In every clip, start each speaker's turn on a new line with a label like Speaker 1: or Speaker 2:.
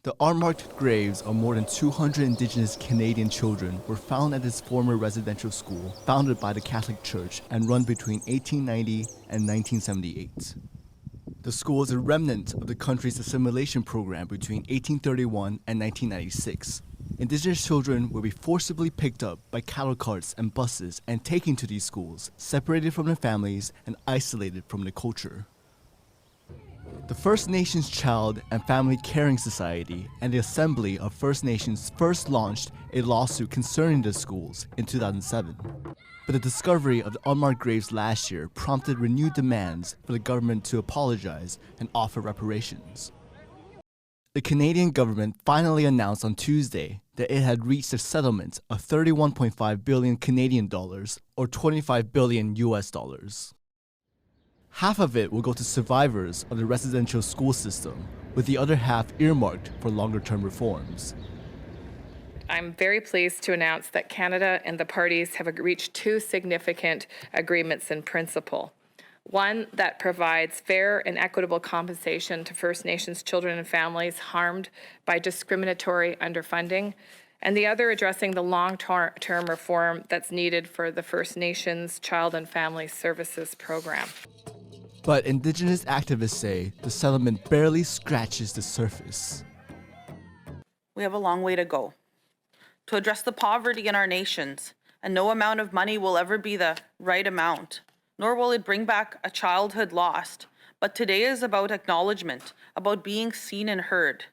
Speaker 1: The unmarked graves of more than 200 Indigenous Canadian children were found at this former residential school founded by the Catholic Church and run between 1890 and 1978. The school is a remnant of the country's assimilation program between 1831 and 1996. Indigenous children will be forcibly picked up by cattle carts and buses and taken to these schools, separated from their families and isolated from their culture. The First Nations Child and Family Caring Society and the Assembly of First Nations first launched a lawsuit concerning the schools in 2007. But the discovery of the unmarked graves last year prompted renewed demands for the government to apologize and offer reparations. The Canadian government finally announced on Tuesday that it had reached a settlement of 31.5 billion Canadian dollars or 25 billion US dollars. Half of it will go to survivors of the residential school system, with the other half earmarked for longer-term reforms.
Speaker 2: I'm very pleased to announce that Canada and the parties have reached two significant agreements in principle. One that provides fair and equitable compensation to First Nations children and families harmed by discriminatory underfunding, and the other addressing the long-term reform that's needed for the First Nations Child and Family Services Program.
Speaker 1: But Indigenous activists say the settlement barely scratches the surface.
Speaker 3: We have a long way to go to address the poverty in our nations, and no amount of money will ever be the right amount, nor will it bring back a childhood lost. But today is about acknowledgement, about being seen and heard.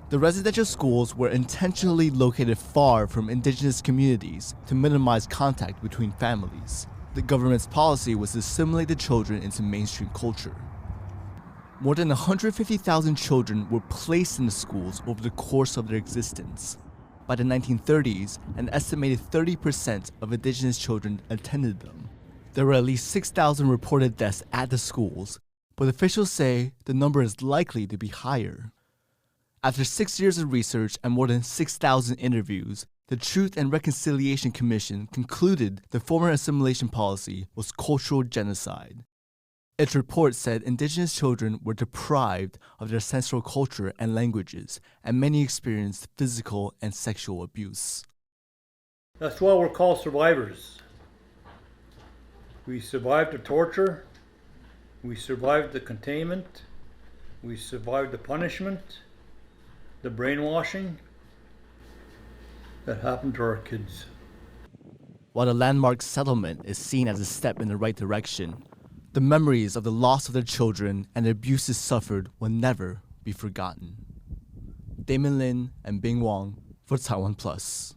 Speaker 1: The residential schools were intentionally located far from Indigenous communities to minimize contact between families. The government's policy was to assimilate the children into mainstream culture. More than 150,000 children were placed in the schools over the course of their existence. By the 1930s, an estimated 30% of Indigenous children attended them. There were at least 6,000 reported deaths at the schools, but officials say the number is likely to be higher. After 6 years of research and more than 6,000 interviews, the Truth and Reconciliation Commission concluded the former assimilation policy was cultural genocide. Its report said Indigenous children were deprived of their ancestral culture and languages, and many experienced physical and sexual abuse.
Speaker 4: That's why we're called survivors. We survived the torture, we survived the containment, we survived the punishment, the brainwashing that happened to our kids.
Speaker 1: While the landmark settlement is seen as a step in the right direction, the memories of the loss of their children and the abuses suffered will never be forgotten. Damon Lin and Bing Wang for TaiwanPlus.